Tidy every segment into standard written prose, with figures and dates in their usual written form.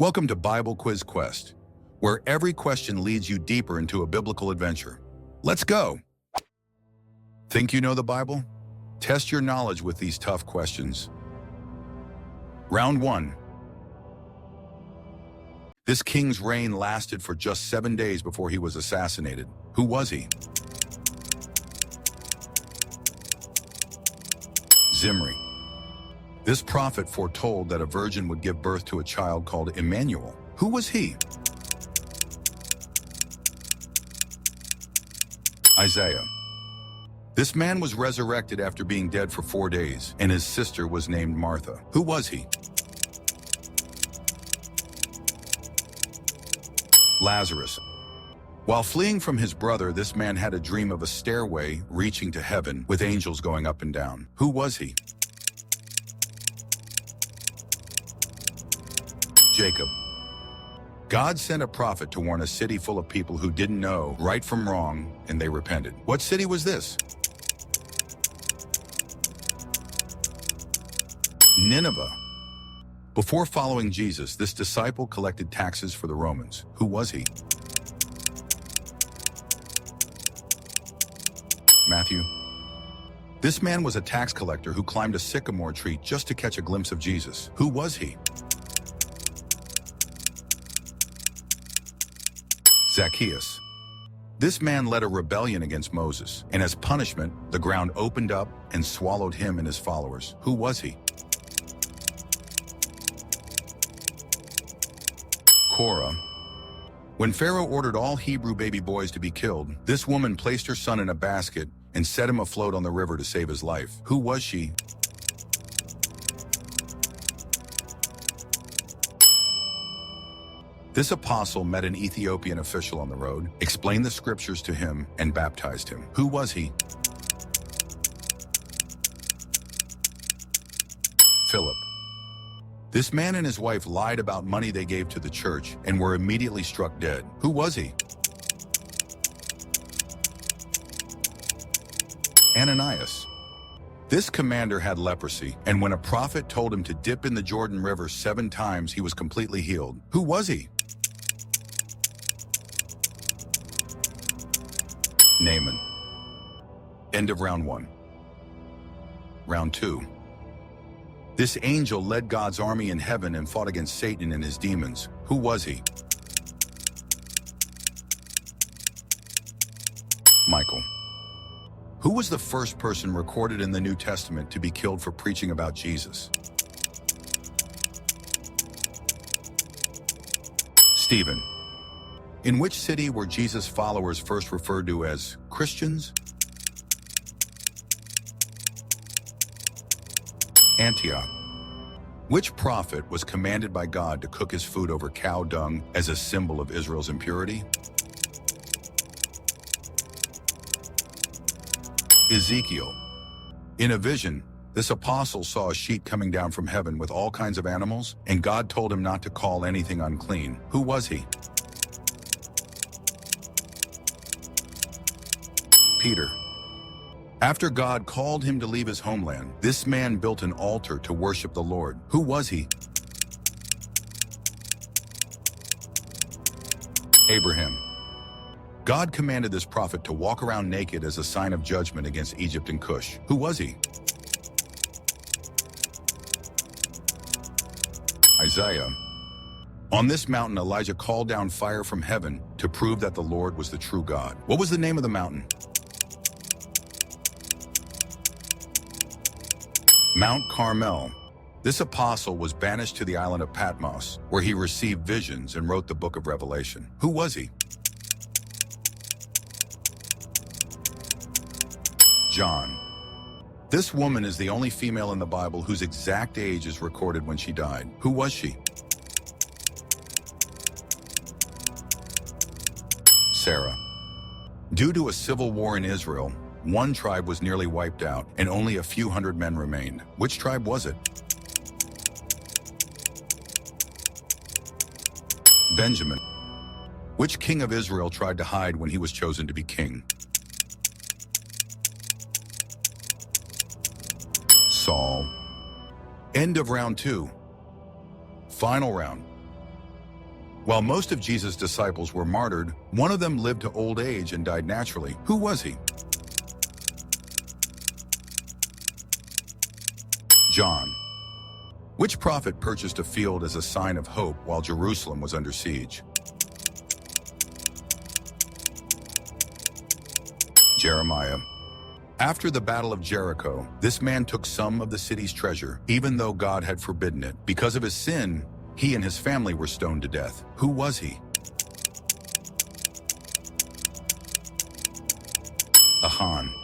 Welcome to Bible Quiz Quest, where every question leads you deeper into a biblical adventure. Let's go! Think you know the Bible? Test your knowledge with these tough questions. Round 1. This king's reign lasted for just 7 days before he was assassinated. Who was he? Zimri. This prophet foretold that a virgin would give birth to a child called Emmanuel. Who was he? Isaiah. This man was resurrected after being dead for 4 days, and his sister was named Martha. Who was he? Lazarus. While fleeing from his brother, this man had a dream of a stairway reaching to heaven with angels going up and down. Who was he? Jacob. God sent a prophet to warn a city full of people who didn't know right from wrong, and they repented. What city was this? Nineveh. Before following Jesus, this disciple collected taxes for the Romans. Who was he? Matthew. This man was a tax collector who climbed a sycamore tree just to catch a glimpse of Jesus. Who was he? Zacchaeus. This man led a rebellion against Moses, and as punishment, the ground opened up and swallowed him and his followers. Who was he? Korah. When Pharaoh ordered all Hebrew baby boys to be killed, this woman placed her son in a basket and set him afloat on the river to save his life. Who was she? This apostle met an Ethiopian official on the road, explained the scriptures to him, and baptized him. Who was he? Philip. This man and his wife lied about money they gave to the church and were immediately struck dead. Who was he? Ananias. This commander had leprosy, and when a prophet told him to dip in the Jordan River 7 times, he was completely healed. Who was he? Naaman. End of round 1. Round 2. This angel led God's army in heaven and fought against Satan and his demons. Who was he? Michael. Who was the first person recorded in the New Testament to be killed for preaching about Jesus? Stephen. In which city were Jesus' followers first referred to as Christians? Antioch. Which prophet was commanded by God to cook his food over cow dung as a symbol of Israel's impurity? Ezekiel. In a vision, this apostle saw a sheet coming down from heaven with all kinds of animals, and God told him not to call anything unclean. Who was he? Peter. After God called him to leave his homeland, this man built an altar to worship the Lord. Who was he? Abraham. God commanded this prophet to walk around naked as a sign of judgment against Egypt and Cush. Who was he? Isaiah. On this mountain, Elijah called down fire from heaven to prove that the Lord was the true God. What was the name of the mountain? Mount Carmel. This apostle was banished to the island of Patmos, where he received visions and wrote the book of Revelation. Who was he? John. This woman is the only female in the Bible whose exact age is recorded when she died. Who was she? Sarah. Due to a civil war in Israel, one tribe was nearly wiped out, and only a few hundred men remained. Which tribe was it? Benjamin. Which king of Israel tried to hide when he was chosen to be king? Saul. End of round 2. Final round. While most of Jesus' disciples were martyred, one of them lived to old age and died naturally. Who was he? John. Which prophet purchased a field as a sign of hope while Jerusalem was under siege? Jeremiah. After the Battle of Jericho, this man took some of the city's treasure, even though God had forbidden it. Because of his sin, he and his family were stoned to death. Who was he? Ahan.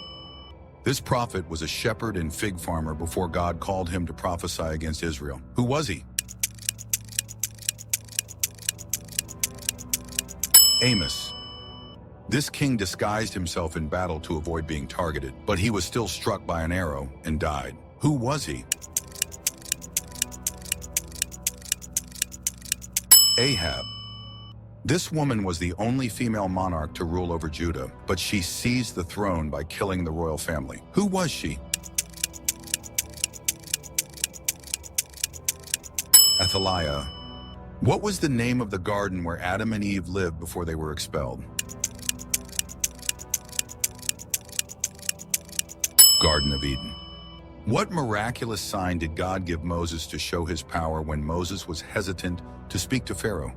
This prophet was a shepherd and fig farmer before God called him to prophesy against Israel. Who was he? Amos. This king disguised himself in battle to avoid being targeted, but he was still struck by an arrow and died. Who was he? Ahab. This woman was the only female monarch to rule over Judah, but she seized the throne by killing the royal family. Who was she? Athaliah. What was the name of the garden where Adam and Eve lived before they were expelled? Garden of Eden. What miraculous sign did God give Moses to show his power when Moses was hesitant to speak to Pharaoh?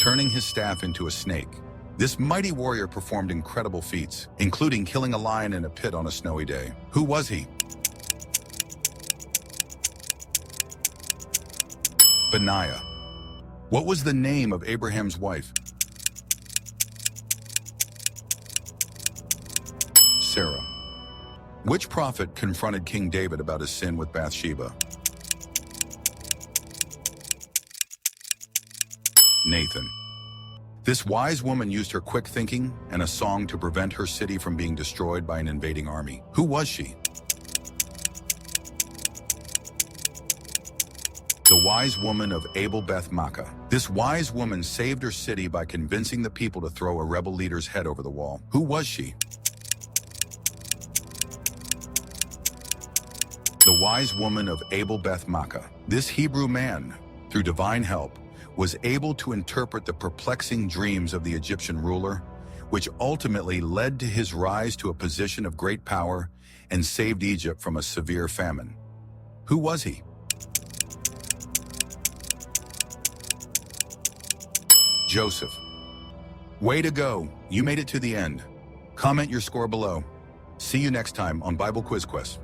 Turning his staff into a snake. This mighty warrior performed incredible feats, including killing a lion in a pit on a snowy day. Who was he? Benaiah. What was the name of Abraham's wife? Sarah. Which prophet confronted King David about his sin with Bathsheba? Nathan. This wise woman used her quick thinking and a song to prevent her city from being destroyed by an invading army. Who was she? The wise woman of Abel Beth Makkah. This wise woman saved her city by convincing the people to throw a rebel leader's head over the wall. Who was she? The wise woman of Abel Beth Makkah. This Hebrew man, through divine help, was able to interpret the perplexing dreams of the Egyptian ruler, which ultimately led to his rise to a position of great power and saved Egypt from a severe famine. Who was he? Joseph. Way to go, you made it to the end. Comment your score below. See you next time on Bible Quiz Quest.